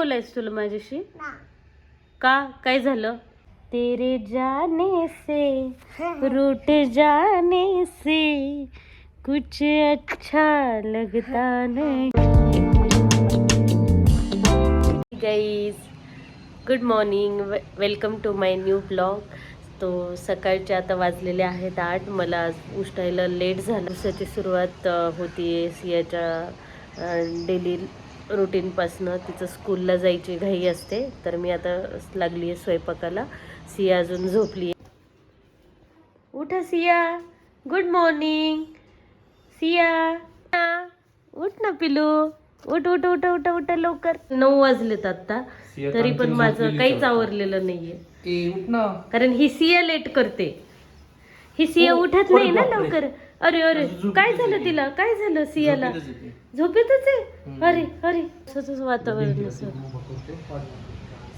बोलायचं तुला माझ्याशी? का काय झालं? तेरे जाने से रूठ जाने से कुछ अच्छा लगता नहीं. Guys good morning, welcome to my new blog. तो सकाळचे आता वाजलेले आहेत 8. मला आज उठायला लेट झालं. दिवसाची सुरुवात होती सियाच्या डेली रुटीनपासनं. तिचं स्कूलला जायची घाई असते, तर मी आता लागली आहे स्वयंपाकाला. सिया अजून झोपली आहे. उठा सिया, गुड मॉर्निंग. सिया उठ ना पिलू, उठ उठ उठ उठ उठ लवकर. 9 वाजलेत आता, तरी पण माझं काहीच आवरलेलं नाहीये. कारण ही सिया लेट करते. ही सिया उठत नाही ना लवकर. अरे अरे काय झालं तिला? काय झालं सियाला? झोपेतच आहे? अरे अरे तसंच वातावरण असं.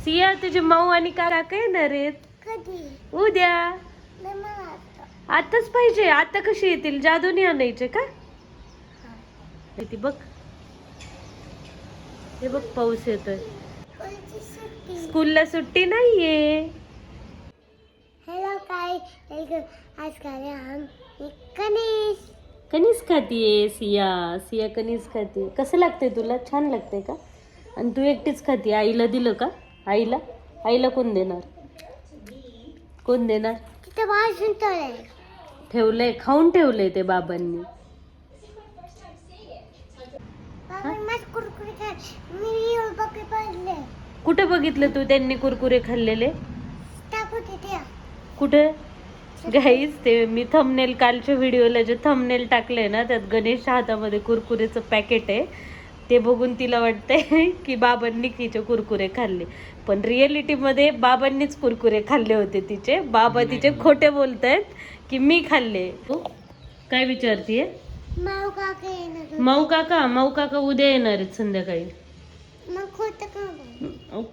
सिया तुझे माऊ आणि काका येणार आहेत उद्या. आताच पाहिजे? आता कशी येतील? जादूने आणायचे का? बघ, हे बघ पाऊस येतोय. स्कूलला सुट्टी नाहीये. हेलो काय आज काय हम कणीस कणीस खातीये सिया. सिया कणीस खाते. कसं लागतंय तुला? छान लागतंय का? आणि तू एकटीच खाती? आईला दिलं का? आईला आईला कोण देणार? कोण देणार? तिथं भाजून ठेवलंय, खाऊन ठेवलंय ते बाबांनी. कुठे बघितलं तू त्यांनी कुरकुरे खाल्लेले? कुठे? गाईज ते मी थंबनेल, कालच्या व्हिडिओला जे थंबनेल टाकले ना, त्यात गणेश हातामध्ये कुरकुरेचं पॅकेट आहे. ते बघून तिला वाटतंय की बाबांनी तिचे कुरकुरे खाल्ले, पण रिअलिटीमध्ये बाबांनीच कुरकुरे खाल्ले होते तिचे. बाबा तिचे खोटे बोलतायत की मी खाल्ले. तू काय विचारतीये? माऊ काका उद्या येणार आहेत संध्याकाळी.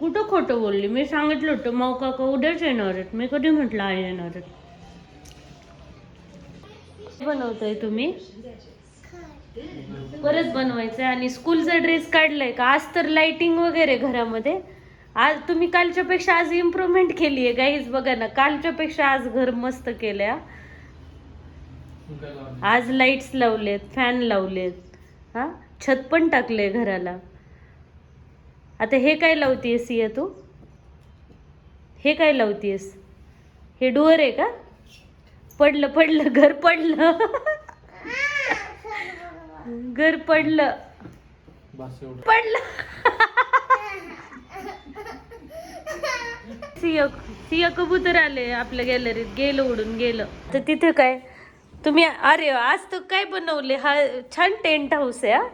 कुठं खोटं बोलली? मी सांगितलं होतं माऊ काका उद्याच येणार आहेत. मी कधी म्हटलं आई येणार आहेत? बनवताय तुम्ही? परत बनवायचंय. आणि स्कूलचा ड्रेस काढलाय का? आज तर लाइटिंग वगैरे घरामध्ये. आज तुम्ही कालच्या पेक्षा आज इम्प्रूव्हमेंट केली आहे गाईज. बघा ना, कालच्या पेक्षा आज घर मस्त केलंय. आज लाईट्स लावलेत, फॅन लावलेत, हा छत पण टाकले घराला. आता हे काय लावतीयस सिया तू? हे काय लावतीयस? हे डोअर आहे का? पडलं पडलं, घर पडलं. घर पडलं पडलं. सिया कबूतर आले आपल्या गॅलरीत. गेलं उडून गेलं. तर तिथे काय तुम्ही? अरे आज तर काय बनवले? हा छान टेंट हाऊस आहे. हा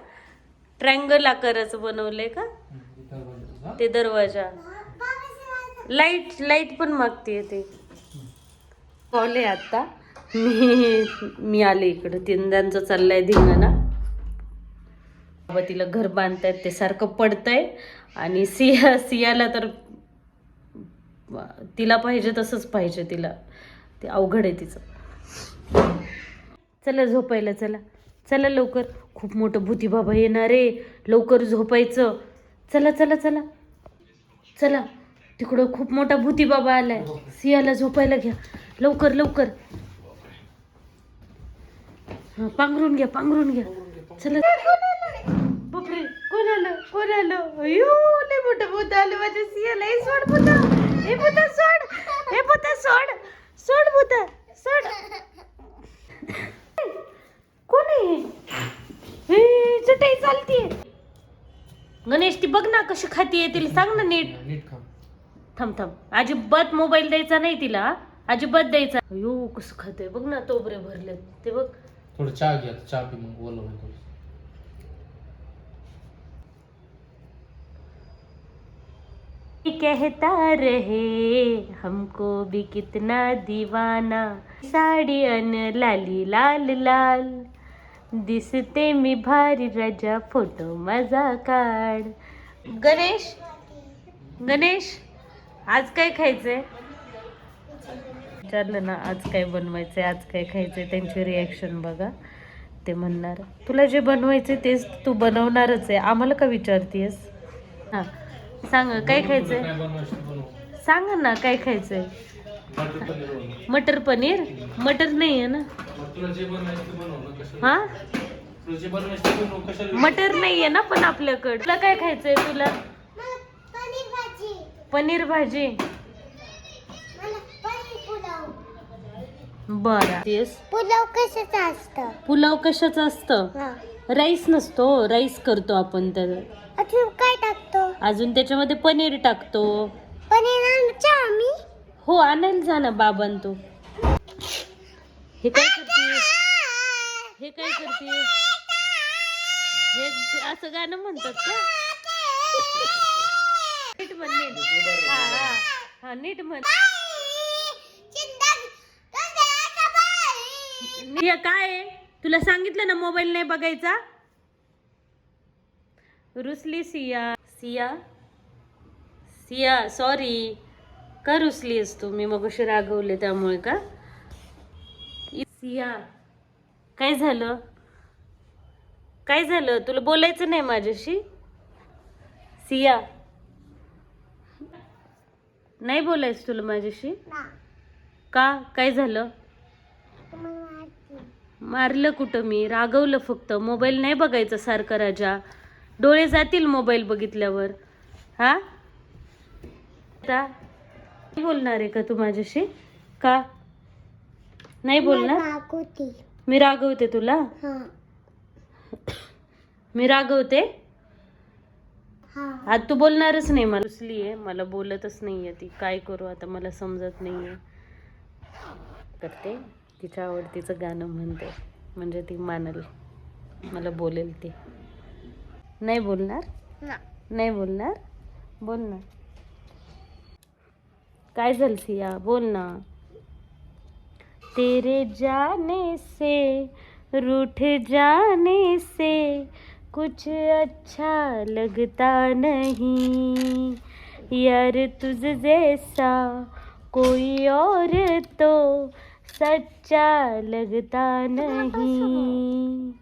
ट्रँगल आकाराचं बनवलंय का ते दरवाजा? लाईट पण मागते ते. कॉले आता मी आले इकडं. त्यांचं चाललंय धिंगाणा. बाबा तिला घर बांधतायत, ते सारखं पडतंय. आणि सियाला तर तिला पाहिजे तसंच पाहिजे. तिला ते अवघड आहे तिचं. चला झोपायला, चला चला लवकर. खूप मोठं भूती बाबा येणार आहे. लवकर झोपायचं. चला चला चला चला. तिकडं खूप मोठा भूती बाबा आलाय. सियाला झोपायला घ्या लवकर लवकर. पांघरून घ्या, पांघरून घ्या. चला. बापरे, कोण आलं? कोण आलं? अयो लय मोठं भूत आलं माझ्या सियाला. हे सोड भूता, हे भूता सोड, हे भूता सोड, सोड भूता सोड. कोण आहे हे? चटई चालतीये. गणेश ती बघ ना कशी खातीये. तिला सांग ना नीट. थांब थांब, अजिबात मोबाईल द्यायचा नाही तिला. अजिबात द्यायचा. अयो कसं खाते बघ ना. तोबरे भरले ते बघ. थोडं चहा घ्या, चहा पी मग बोलव. कहता रहे हमको भी कितना दीवाना, साड़ी अन लाली लाल लाल, दिसते मी भारी राजा, फोटो मजा काढ. गणेश गणेश आज काय खायचंय? विचारलं ना आज काय बनवायचंय, आज काय खायचंय. त्यांची रिॲक्शन बघा. ते म्हणणार तुला जे बनवायचे तेच तू बनवणारच आहे. आम्हाला का विचारतीयस? हां सांग काय खायचंय, काय बनवायचं ते बनव. सांग ना काय खायचंय. मटर पनीर बनव. मटर पनीर, मटर नाही आहे ना. मग तुला जे बनायचं ते बनव ना. कशाला हा तुला जे बनायचं ते बनव. कशाला मटर नाहीये ना पण आपल्याकडे. तुला काय खायचंय तुला? मला पनीर भाजी. पनीर भाजी. मला पनीर पुलाव. बरं तेच. पुलाव कशाचं असतं? पुलाव कशाचं असतं? हा. राईस नसतो, राईस करतो आपण त्याला. अजून काय टाकतो? अजून त्याच्यामध्ये पनीर टाकतो. पनीर आणचा आम्ही. हो आणायला जा ना बाबांन तू. हे काय करते, हे काय करते, हे असं गाणं म्हणतात का? नीट म्हण, नीट. हा हा हा नीट म्हण. हे काय आहे? तुला सांगितलं ना मोबाईल नाही बघायचा. रुसली सिया. सिया सिया सॉरी. का रुसलीस तू? मी मगाशी रागवले त्यामुळे का? सिया काय झालं, काय झालं? तुला बोलायचं नाही माझ्याशी? सिया नाही बोलायचं तुला माझ्याशी का? काय झालं? मारलं कुठं मी? रागवलं फक्त. मोबाईल नाही बघायचा सारखा राजा, डोळे जातील मोबाईल बघितल्यावर. हा आता बोलणार आहे का तू माझ्याशी? का नाही बोलणार? मी रागवते तुला? मी रागवते? आज तू बोलणारच नाही. मला रुसली आहे, मला बोलतच नाहीये ती. काय करू आता मला समजत नाहीये. करते तिच्या आवडतीचं गाणं म्हणते म्हणजे ती मानल, मला बोलेल ती. नाही बोलणार? नाही बोलणार? बोल ना. काय झालं सिया? बोल ना. तेरे जाने से रूठ जाने से कुछ अच्छा लगता नहीं यार, तुझ जैसा कोई और तो सच्चा लगता नहीं.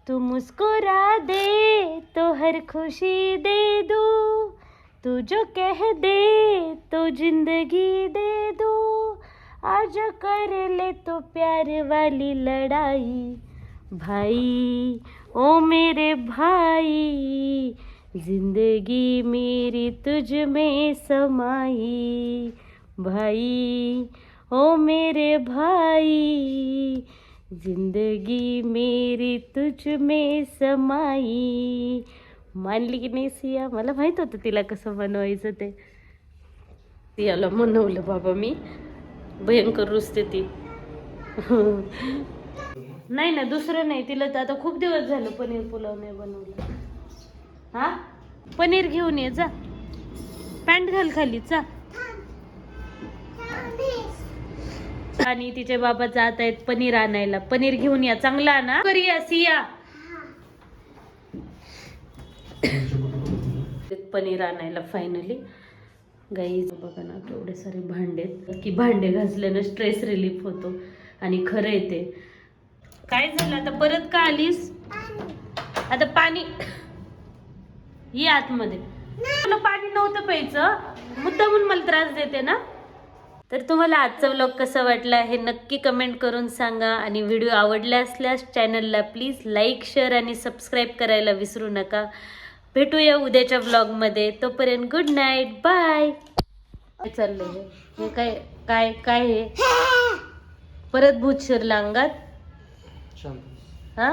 तू मुस्कुरा दे तो हर खुशी दे दूं, तू जो कह दे तो जिंदगी दे दूं. आज कर ले तो प्यार वाली लड़ाई, भाई ओ मेरे भाई. जिंदगी मेरी तुझ में समाई, भाई ओ मेरे भाई. जिंदगी मेरी तुझ में समाई. मानली की नाही सिया? मला माहित होतं तिला कसं बनवायचं ते. सियाला म्हणवलं बाबा मी. भयंकर रुसते ती. नाही ना दुसरं नाही. तिला तर आता खूप दिवस झालं पनीर पुलाव नाही बनवलं. हा पनीर घेऊन ये जा. पॅन्ट घाल खाली जा. आणि तिचे बाबा जात आहेत पनीर आणायला. पनीर घेऊन या, चांगला आणा. करूया सिया. पनीर आणायला फायनली. गाईज बघा ना केवढे सारे भांडे की भांडे घासल्यानं स्ट्रेस रिलीफ होतो. आणि खरं आहे ते. काय झालं आता परत का आलीस? आता पाणी ये आतमध्ये. तुला पाणी नव्हतं प्यायचं, मुद्दामून मला त्रास देते ना. तर तुम्हाला आजचा व्लॉग कसा वाटला हे नक्की कमेंट करून सांगा. आणि व्हिडिओ आवडला असल्यास चॅनलला प्लीज लाईक, शेअर आणि सबस्क्राईब करायला विसरू नका. भेटूया उद्याच्या व्लॉगमध्ये. तोपर्यंत गुड नाईट, बाय. काय चाललंय हे? काय काय काय हे? परत भूत शिरला अंगात? शांत. हा